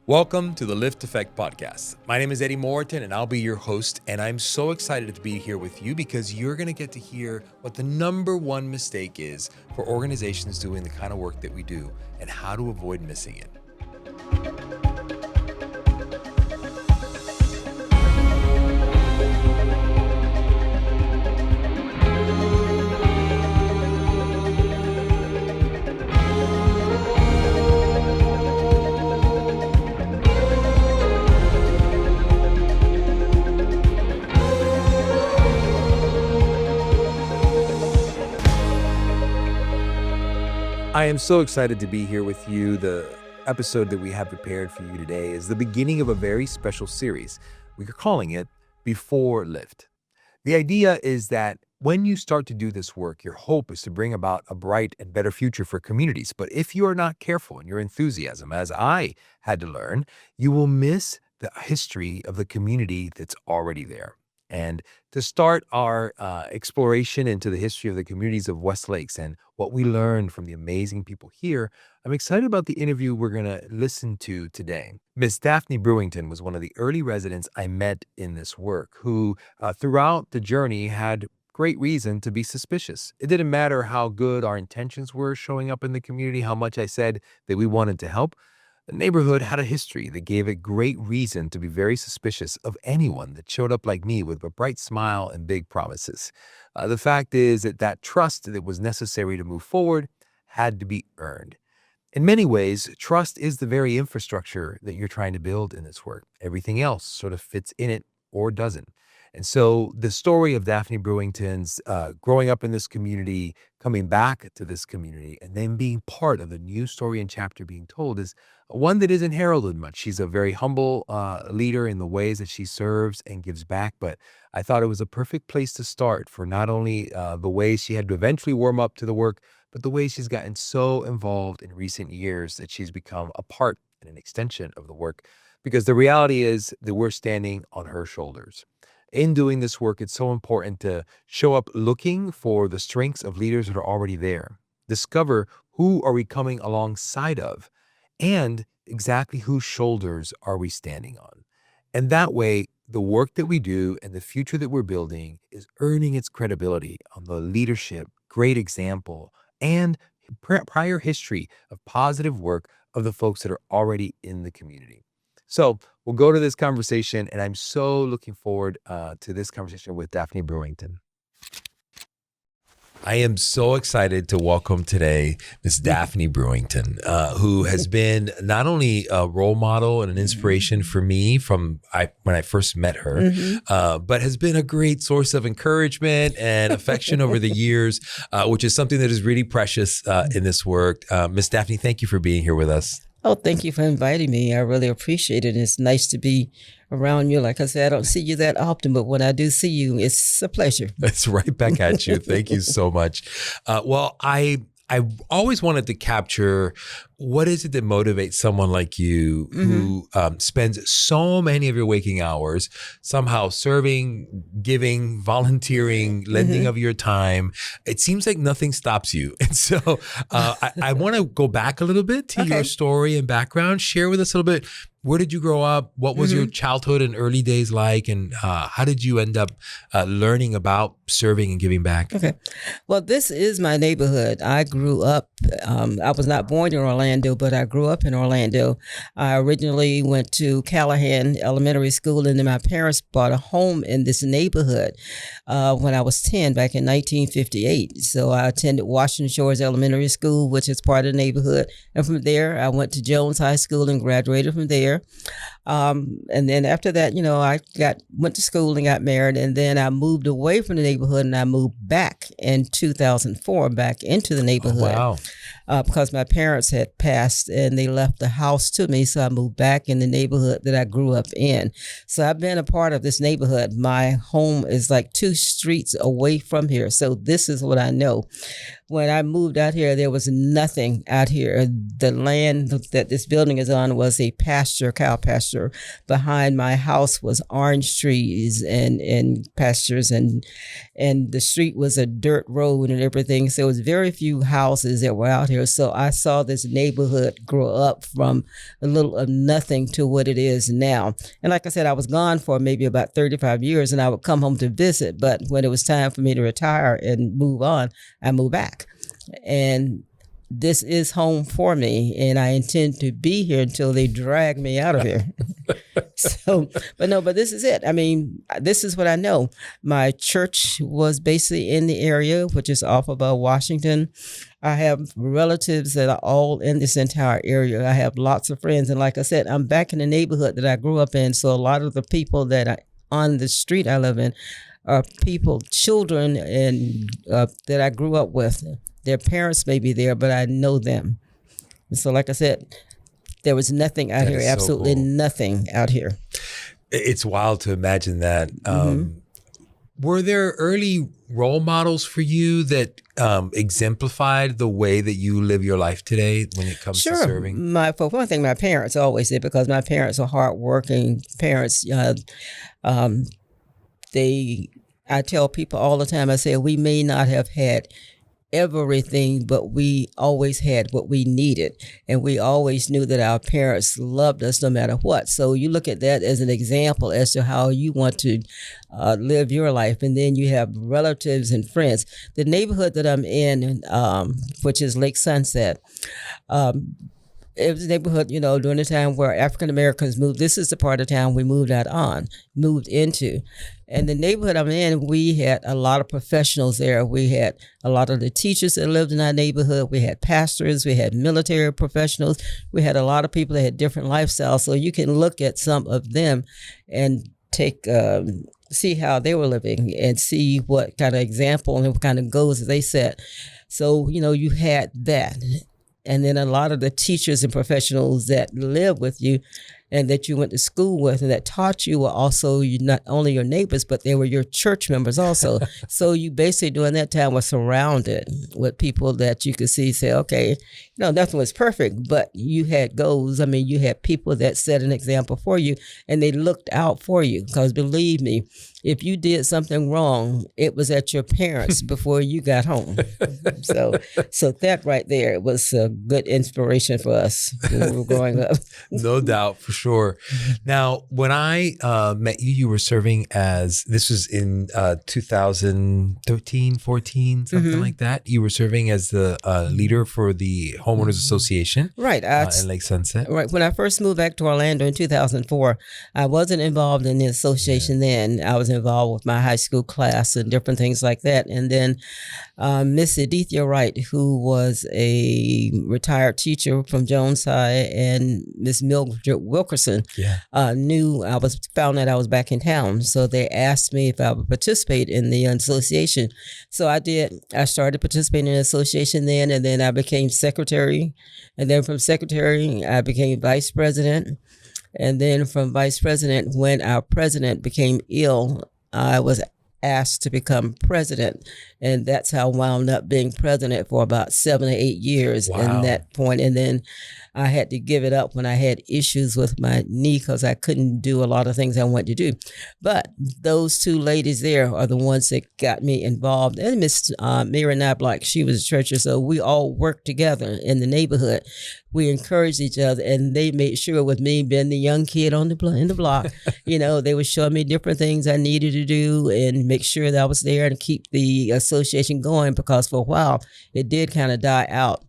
Welcome to the Lift Effect Podcast. My name is Eddy Moratin, and I'll be your host. And I'm so excited to be here with you because you're going to get to hear what the number one mistake is for organizations doing the kind of work that we do and how to avoid missing it. I am so excited to be here with you. The episode that we have prepared for you today is the beginning of a very special series. We are calling it Before Lift. The idea is that when you start to do this work, your hope is to bring about a bright and better future for communities. But if you are not careful in your enthusiasm, as I had to learn, you will miss the history of the community that's already there. And to start our exploration into the history of the communities of West Lakes and what we learned from the amazing people here, I'm excited about the interview we're going to listen to today. Miss Daphne Brewington was one of the early residents I met in this work who, throughout the journey, had great reason to be suspicious. It didn't matter how good our intentions were showing up in the community, how much I said that we wanted to help. The neighborhood had a history that gave it great reason to be very suspicious of anyone that showed up like me with a bright smile and big promises. The fact is that trust that was necessary to move forward had to be earned. In many ways, trust is the very infrastructure that you're trying to build in this work. Everything else sort of fits in it or doesn't. And so the story of Daphne Brewington's growing up in this community, coming back to this community, and then being part of the new story and chapter being told is one that isn't heralded much. She's a very humble leader in the ways that she serves and gives back, but I thought it was a perfect place to start for not only the ways she had to eventually warm up to the work, but the way she's gotten so involved in recent years that she's become a part and an extension of the work. Because the reality is that we're standing on her shoulders. In doing this work, it's so important to show up looking for the strengths of leaders that are already there. Discover who are we coming alongside of and exactly whose shoulders are we standing on. And that way, the work that we do and the future that we're building is earning its credibility on the leadership, great example, and prior history of positive work of the folks that are already in the community. So we'll go to this conversation, and I'm so looking forward to this conversation with Daphne Brewington. I am so excited to welcome today Miss Daphne Brewington, who has been not only a role model and an inspiration for me from when I first met her, but has been a great source of encouragement and affection over the years, which is something that is really precious in this work. Miss Daphne, thank you for being here with us. Oh, thank you for inviting me. I really appreciate it. It's nice to be around you. Like I said, I don't see you that often, but when I do see you, it's a pleasure. It's right back at you. Thank you so much. Well, I always wanted to capture what is it that motivates someone like you who spends so many of your waking hours somehow serving, giving, volunteering, lending of your time. It seems like nothing stops you. And so I want to go back a little bit to your story and background. Share with us a little bit. Where did you grow up? What was your childhood and early days like? And how did you end up learning about serving and giving back? Okay. Well, this is my neighborhood. I grew up, I was not born in Orlando, but I grew up in Orlando. I originally went to Callahan Elementary School, and then my parents bought a home in this neighborhood when I was 10, back in 1958. So I attended Washington Shores Elementary School, which is part of the neighborhood. And from there, I went to Jones High School and graduated from there. And then after that, I went to school and got married, and then I moved away from the neighborhood and I moved back in 2004, back into the neighborhood. Oh, wow. Because my parents had passed and they left the house to me. So I moved back in the neighborhood that I grew up in. So I've been a part of this neighborhood. My home is like 2 streets away from here. So this is what I know. when I moved out here, there was nothing out here. The land that this building is on was a pasture, cow pasture. Behind my house was orange trees and pastures, and the street was a dirt road and everything. So it was very few houses that were out here. So I saw this neighborhood grow up from a little of nothing to what it is now. And like I said, I was gone for maybe about 35 years, and I would come home to visit. But when it was time for me to retire and move on, I moved back. And this is home for me, and I intend to be here until they drag me out of here. But this is it. I mean, this is what I know. My church was basically in the area, which is off of Washington. I have relatives that are all in this entire area. I have lots of friends. And like I said, I'm back in the neighborhood that I grew up in. So a lot of the people that are on the street I live in are people, children, and that I grew up with. Their parents may be there, but I know them. So like I said, there was nothing out here, absolutely cool. Nothing out here. It's wild to imagine that. Were there early role models for you that exemplified the way that you live your life today when it comes to serving? For one thing, my parents always did, because my parents are hardworking parents. I tell people all the time, I say, we may not have had everything, but we always had what we needed. And we always knew that our parents loved us no matter what. So you look at that as an example as to how you want to live your life. And then you have relatives and friends. The neighborhood that I'm in, which is Lake Sunset, it was a neighborhood, during the time where African Americans moved. This is the part of town we moved into. And the neighborhood I'm in, we had a lot of professionals there. We had a lot of the teachers that lived in our neighborhood. We had pastors. We had military professionals. We had a lot of people that had different lifestyles. So you can look at some of them and see how they were living and see what kind of example and what kind of goals they set. So, you had that. And then a lot of the teachers and professionals that live with you and that you went to school with and that taught you were also not only your neighbors, but they were your church members also. So you basically during that time were surrounded with people that you could say, okay, nothing was perfect, but you had goals. I mean, you had people that set an example for you and they looked out for you, because believe me, if you did something wrong, it was at your parents before you got home. So that right there was a good inspiration for us when we were growing up. No doubt, for sure. Now, when I met you, you were serving this was in 2013, 14, something like that. You were serving as the leader for the Homeowners Association, right, in Lake Sunset. Right. When I first moved back to Orlando in 2004, I wasn't involved in the association then. I was involved with my high school class and different things like that. And then Miss Eddy Wright, who was a retired teacher from Jones High, and Miss Mildred Wilkerson found that I was back in town. So they asked me if I would participate in the association. So I did. I started participating in the association then, and then I became secretary. And then from secretary, I became vice president. And then from vice president, when our president became ill, I was asked to become president. And that's how I wound up being president for about 7 or 8 years in that point. And then I had to give it up when I had issues with my knee, because I couldn't do a lot of things I wanted to do. But those two ladies there are the ones that got me involved. And Miss Mary Knobloch, she was a churcher, so we all worked together in the neighborhood. We encouraged each other, and they made sure with me being the young kid in the block, they would show me different things I needed to do and make sure that I was there and keep the association going, because for a while it did kind of die out.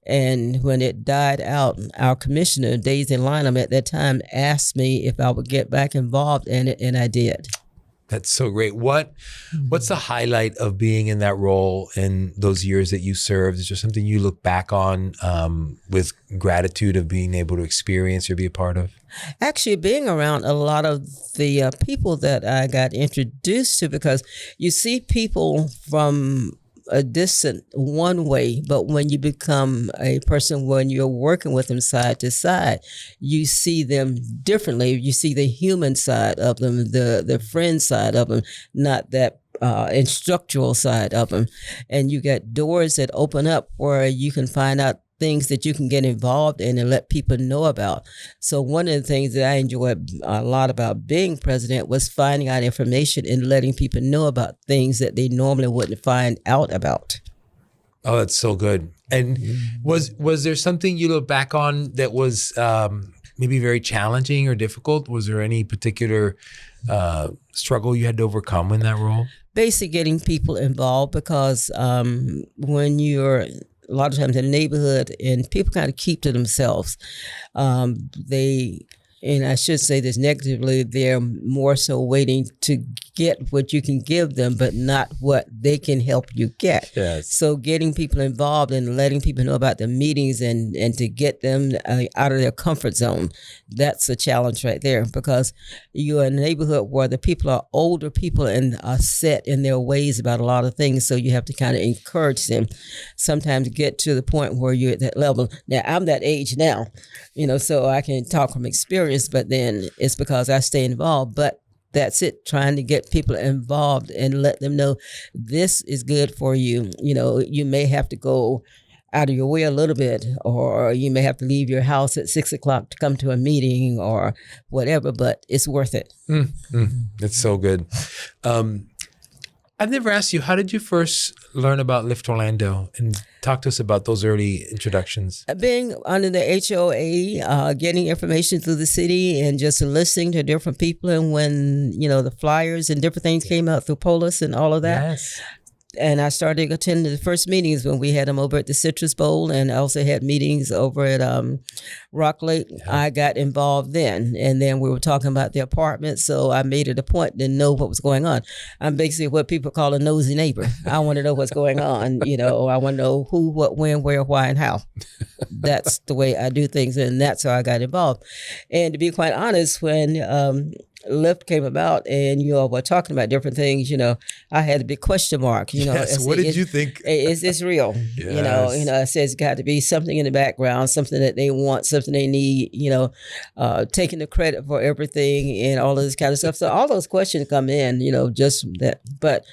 And when it died out, our commissioner, Daisy Lynham, at that time asked me if I would get back involved in it, and I did. That's so great. What's the highlight of being in that role in those years that you served? Is there something you look back on with gratitude of being able to experience or be a part of? Actually, being around a lot of the people that I got introduced to, because you see people from a distant one way, but when you become a person, when you're working with them side to side, you see them differently. You see the human side of them, the friend side of them, not that instructional side of them. And you got doors that open up where you can find out things that you can get involved in and let people know about. So one of the things that I enjoyed a lot about being president was finding out information and letting people know about things that they normally wouldn't find out about. Oh, that's so good. And was there something you look back on that was maybe very challenging or difficult? Was there any particular struggle you had to overcome in that role? Basically getting people involved, because when you're a lot of times in the neighborhood and people kind of keep to themselves, and I should say this negatively, they're more so waiting to get what you can give them, but not what they can help you get. Yes. So getting people involved and letting people know about the meetings and to get them out of their comfort zone, that's a challenge right there, because you're in a neighborhood where the people are older people and are set in their ways about a lot of things. So you have to kind of encourage them, sometimes get to the point where you're at that level. Now, I'm that age now, so I can talk from experience, but then it's because I stay involved. But that's it, trying to get people involved and let them know this is good for you. You may have to go out of your way a little bit, or you may have to leave your house at 6:00 to come to a meeting or whatever, but it's worth it. That's so good. I've never asked you, how did you first learn about Lift Orlando? And talk to us about those early introductions. Being under the HOA, getting information through the city and just listening to different people. And when, the flyers and different things came out through Polis and all of that. Yes. And I started attending the first meetings when we had them over at the Citrus Bowl, and I also had meetings over at Rock Lake. Yeah. I got involved then, and then we were talking about the apartments, so I made it a point to know what was going on. I'm basically what people call a nosy neighbor. I want to know what's going on, I want to know who, what, when, where, why, and how. That's the way I do things, and that's how I got involved. And to be quite honest, when Lift came about and you all were talking about different things, I had a big question mark. Yes. What did you think? Is this real? Yes. It says it's got to be something in the background, something that they want, something they need, taking the credit for everything and all of this kind of stuff. So all those questions come in, just that. But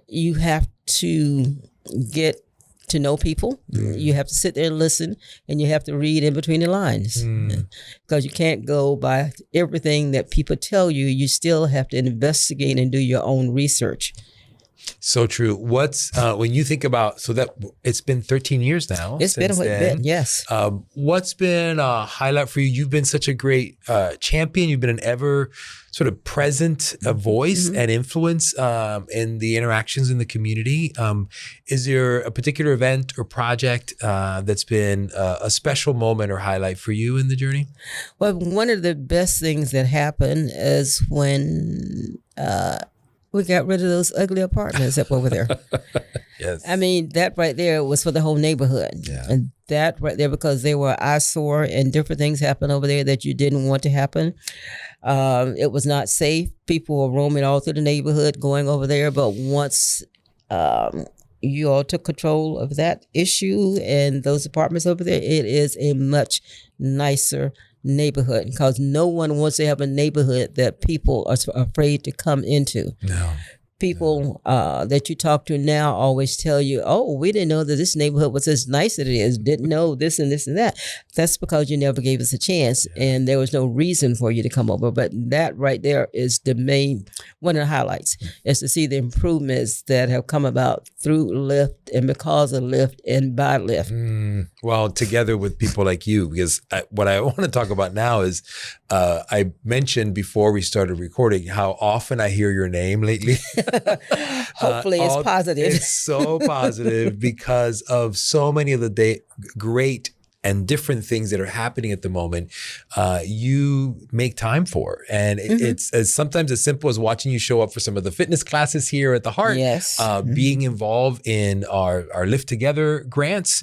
you have to get to know people. You have to sit there and listen, and you have to read in between the lines, because you can't go by everything that people tell you. You still have to investigate and do your own research. So true. What's when you think about, so that it's been 13 years now. It's been a bit, yes. What's been a highlight for you? You've been such a great champion. You've been an ever sort of present voice and influence in the interactions in the community. Is there a particular event or project that's been a special moment or highlight for you in the journey? Well, one of the best things that happened is when we got rid of those ugly apartments up over there. Yes. I mean, that right there was for the whole neighborhood. Yeah. And that right there, because they were eyesore and different things happened over there that you didn't want to happen. It was not safe. People were roaming all through the neighborhood going over there. But once you all took control of that issue and those apartments over there, it is a much nicer neighborhood, because no one wants to have a neighborhood that people are afraid to come into. No. People that you talk to now always tell you, oh, we didn't know that this neighborhood was as nice as it is, didn't know this and this and that. That's because you never gave us a chance, and there was no reason for you to come over. But that right there is one of the highlights, is to see the improvements that have come about through Lyft and because of Lyft and by Lyft. Well, together with people like you, because what I want to talk about now is, I mentioned before we started recording how often I hear your name lately. Hopefully it's positive. It's so positive because of so many of the great and different things that are happening at the moment, you make time for. And it's as sometimes as simple as watching you show up for some of the fitness classes here at the Heart, Yes. being involved in our Lift Together grants,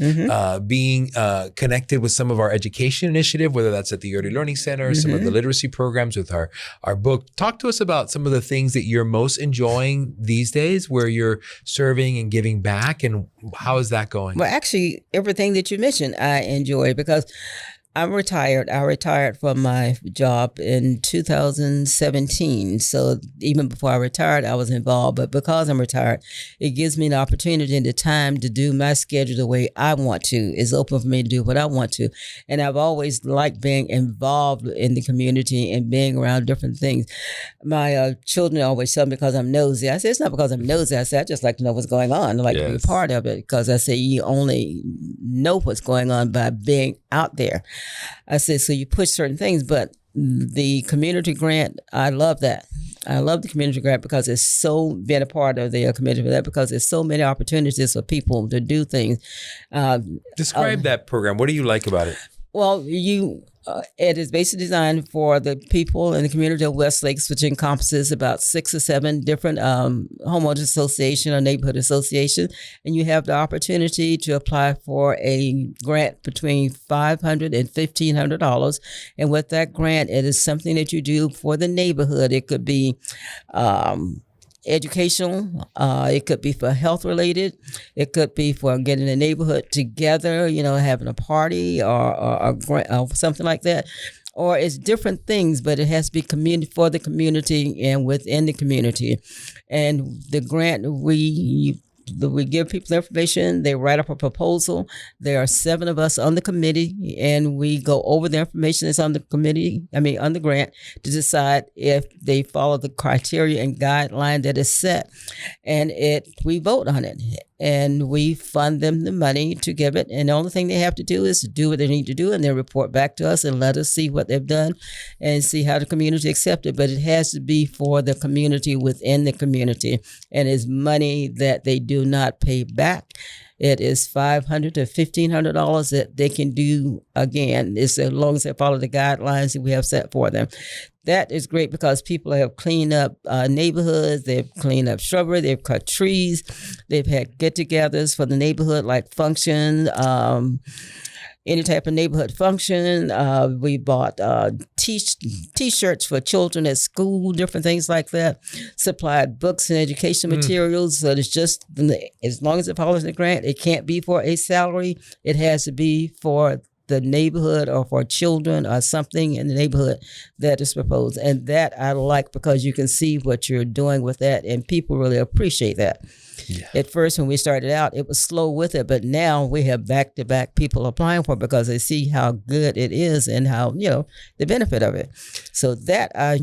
being connected with some of our education initiative, whether that's at the Early Learning Center, some of the literacy programs with our book. Talk to us about some of the things that you're most enjoying these days, where you're serving and giving back, and how is that going? Well, actually, everything that you mentioned, I enjoy because I'm retired. I retired from my job in 2017. So even before I retired, I was involved. But because I'm retired, it gives me an opportunity and the time to do my schedule the way I want to. It's open for me to do what I want to. And I've always liked being involved in the community and being around different things. My children always tell me because I'm nosy. I say, it's not because I'm nosy. I say, I just like to know what's going on. I like to be a part of it, because I say you only know what's going on by being out there. I said, so you push certain things, but the community grant, I love that. I love the community grant because it's so been a part of the community for that, because there's so many opportunities for people to do things. Describe that program. What do you like about it? Well, it is basically designed for the people in the community of West Lakes, which encompasses about 6 or 7 different homeowners association or neighborhood association. And you have the opportunity to apply for a grant between $500 and $1,500. And with that grant, it is something that you do for the neighborhood. It could be educational, it could be for health related, it could be for getting the neighborhood together, having a party or something like that. Or it's different things, but it has to be community for the community and within the community. And the grant, we give people information. They write up a proposal. There are 7 of us on the committee, and we go over the information that's on the on the grant, to decide if they follow the criteria and guideline that is set. And we vote on it, and we fund them the money to give it. And the only thing they have to do is do what they need to do, and then report back to us and let us see what they've done and see how the community accepts it. But it has to be for the community within the community, and it's money that they do not pay back. It is $500 to $1,500 that they can do again, as long as they follow the guidelines that we have set for them. That is great because people have cleaned up neighborhoods, they've cleaned up shrubbery, they've cut trees, they've had get-togethers for the neighborhood, like functions, any type of neighborhood function. We bought T-shirts for children at school, different things like that. Supplied books and education materials. So it's just, as long as it follows the grant, it can't be for a salary. It has to be for the neighborhood or for children or something in the neighborhood that is proposed. And that I like, because you can see what you're doing with that, and people really appreciate that. Yeah. At first, when we started out, it was slow with it, but now we have back-to-back people applying for it because they see how good it is and how, the benefit of it. So that, I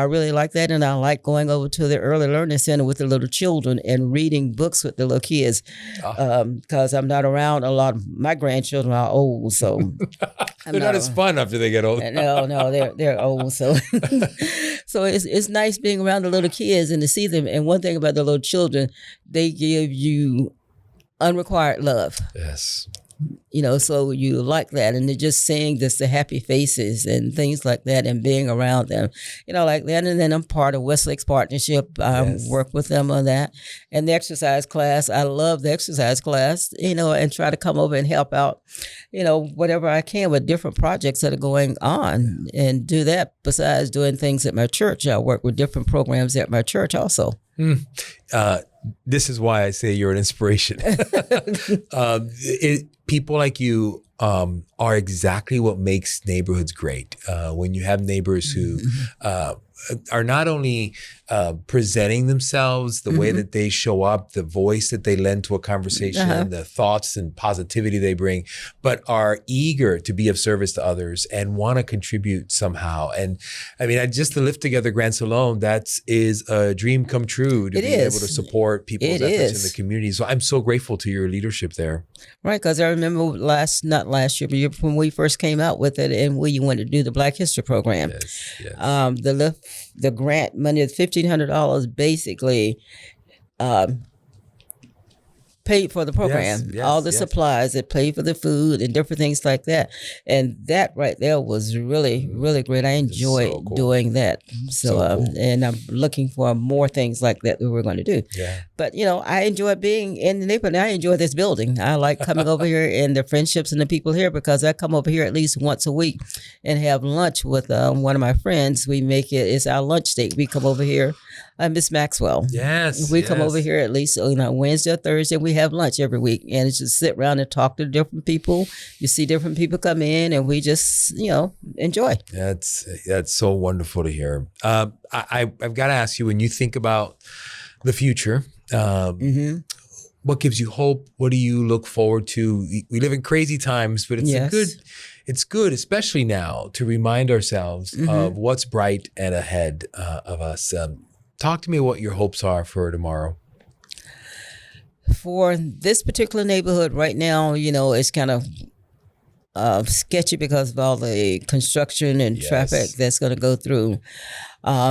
really like that, and I like going over to the Early Learning Center with the little children and reading books with the little kids, because I'm not around a lot. My grandchildren are old, so they're not as fun after they get old. No, they're old, so so it's nice being around the little kids and to see them. And one thing about the little children, they give you unrequired love. Yes. So you like that, and they're just seeing just the happy faces and things like that, and being around them, like that. And then I'm part of Westlake's partnership. I work with them on that. And the exercise class, I love the exercise class, and try to come over and help out, whatever I can with different projects that are going on, and do that besides doing things at my church. I work with different programs at my church also. This is why I say you're an inspiration. People like you are exactly what makes neighborhoods great. When you have neighbors who are not only presenting themselves, the way that they show up, the voice that they lend to a conversation, the thoughts and positivity they bring, but are eager to be of service to others and want to contribute somehow. And I mean, just the Lift Together grants alone, that is a dream come true, to be able to support people's efforts in the community. So I'm so grateful to your leadership there. Right, because I remember not last year, but when we first came out with it, and we wanted to do the Black History Program. The grant money is $1,500 basically. paid for the Yes, program, all yes, the yes. supplies, it paid for the food and different things like that. And that right there was really, really great. I It's enjoyed so cool. doing that. So, So cool. and I'm looking for more things like that we're going to do. Yeah. But, I enjoy being in the neighborhood. I enjoy this building. I like coming over here and the friendships and the people here because I come over here at least once a week and have lunch with one of my friends. It's our lunch date. We come over here. Miss Maxwell. Yes. We come over yes. here at least Wednesday or Thursday. We have lunch every week, and it's just sit around and talk to different people. You see different people come in, and we just enjoy. That's so wonderful to hear. I've got to ask you, when you think about the future, what gives you hope? What do you look forward to? We live in crazy times, but it's good, especially now, to remind ourselves of what's bright and ahead of us. Talk to me what your hopes are for tomorrow. For this particular neighborhood right now, it's kind of sketchy because of all the construction and traffic that's going to go through.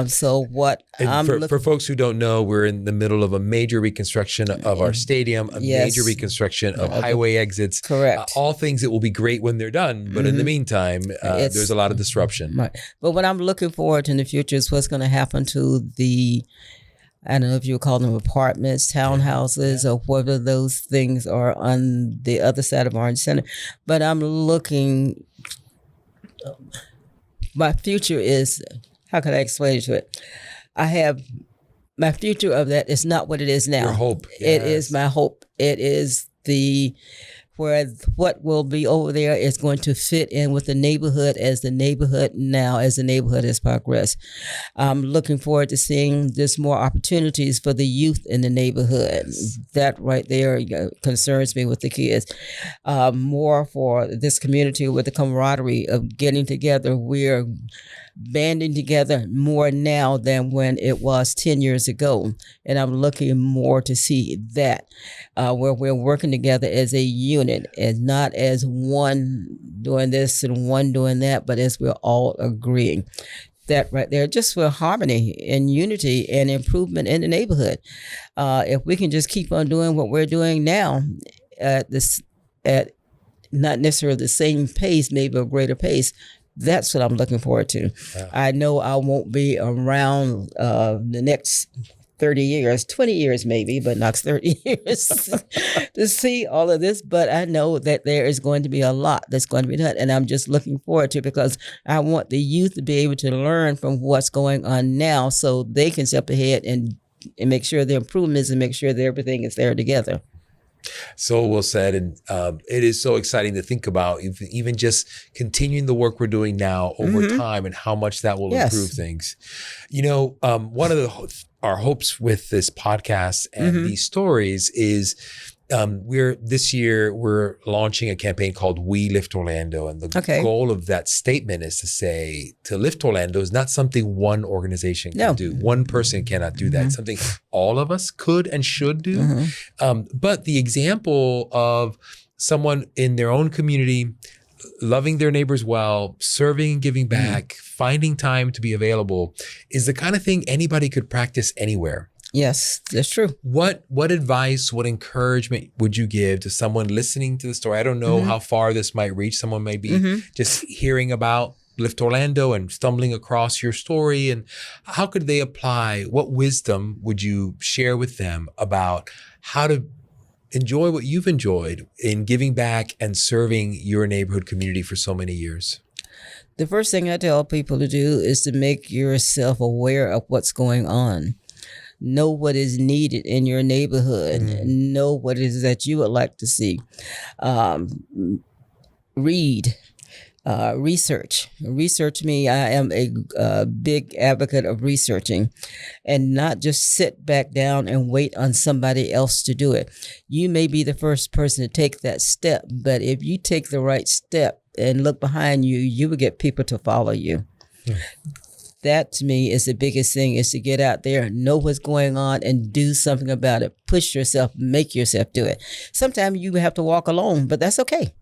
So what for folks who don't know, we're in the middle of a major reconstruction of our stadium, a major reconstruction of highway exits. Correct. All things that will be great when they're done. But in the meantime, there's a lot of disruption. Right. But what I'm looking forward to in the future is what's going to happen to I don't know if you would call them apartments, townhouses, or whether those things are on the other side of Orange Center. But my future is, how can I explain it to it? I have my future of that is not what it is now. Your hope. It is my hope. It is where what will be over there is going to fit in with the neighborhood as the neighborhood has progressed. I'm looking forward to seeing just more opportunities for the youth in the neighborhood. Yes. That right there concerns me with the kids. More for this community with the camaraderie of getting together. We're banding together more now than when it was 10 years ago. And I'm looking more to see that where we're working together as a unit and not as one doing this and one doing that, but as we're all agreeing. That right there, just for harmony and unity and improvement in the neighborhood. If we can just keep on doing what we're doing now at not necessarily the same pace, maybe a greater pace, that's what I'm looking forward to. Yeah. I know I won't be around the next 30 years, 20 years maybe, but not 30 years to see all of this. But I know that there is going to be a lot that's going to be done. And I'm just looking forward to it because I want the youth to be able to learn from what's going on now so they can step ahead and make sure the improvements and make sure that everything is there together. So well said. And it is so exciting to think about even just continuing the work we're doing now over time and how much that will improve things. One of our hopes with this podcast and these stories is this year we're launching a campaign called We Lift Orlando. And the goal of that statement is to lift Orlando is not something one organization can do. One person cannot do that. It's something all of us could and should do. But the example of someone in their own community loving their neighbors well, serving and giving back, finding time to be available is the kind of thing anybody could practice anywhere. Yes, that's true. What advice, what encouragement would you give to someone listening to the story? I don't know how far this might reach. Someone may be just hearing about Lift Orlando and stumbling across your story. And how could they apply? What wisdom would you share with them about how to enjoy what you've enjoyed in giving back and serving your neighborhood community for so many years? The first thing I tell people to do is to make yourself aware of what's going on. Know what is needed in your neighborhood. Know what it is that you would like to see. Read. Research. Research me. I am a big advocate of researching and not just sit back down and wait on somebody else to do it. You may be the first person to take that step, but if you take the right step and look behind you, you will get people to follow you. That to me is the biggest thing, is to get out there, know what's going on and do something about it. Push yourself, make yourself do it. Sometimes you have to walk alone, but that's okay.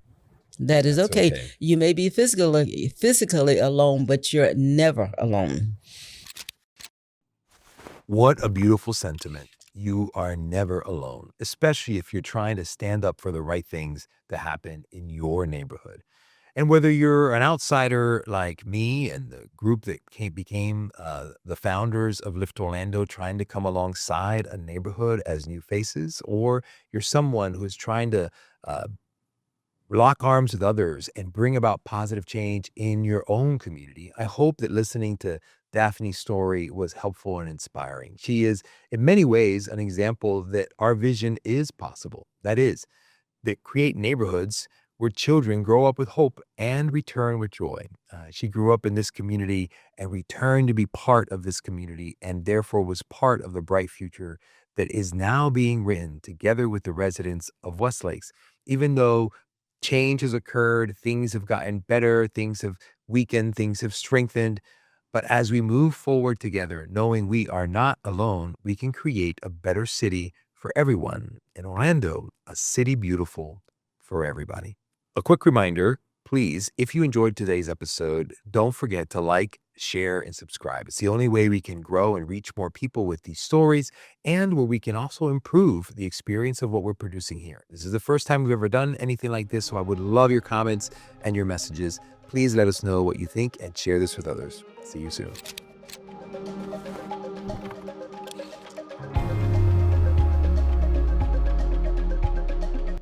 That is okay. You may be physically alone, but you're never alone. What a beautiful sentiment. you are never alone, especially if you're trying to stand up for the right things to happen in your neighborhood. And whether you're an outsider like me and the group that became the founders of Lift Orlando, trying to come alongside a neighborhood as new faces, or you're someone who is trying to uh, lock arms with others and bring about positive change in your own community, I hope that listening to Daphne's story was helpful and inspiring. She is, in many ways, an example that our vision is possible. That is, that create neighborhoods where children grow up with hope and return with joy. She grew up in this community and returned to be part of this community, and therefore was part of the bright future that is now being written together with the residents of Westlakes. Even though change has occurred, things have gotten better, things have weakened, things have strengthened. But as we move forward together, knowing we are not alone, we can create a better city for everyone. In Orlando, a city beautiful for everybody. A quick reminder, please, if you enjoyed today's episode, don't forget to like, share, and subscribe. It's the only way we can grow and reach more people with these stories, and where we can also improve the experience of what we're producing here. This is the first time we've ever done anything like this, so I would love your comments and your messages. Please let us know what you think and share this with others. See you soon.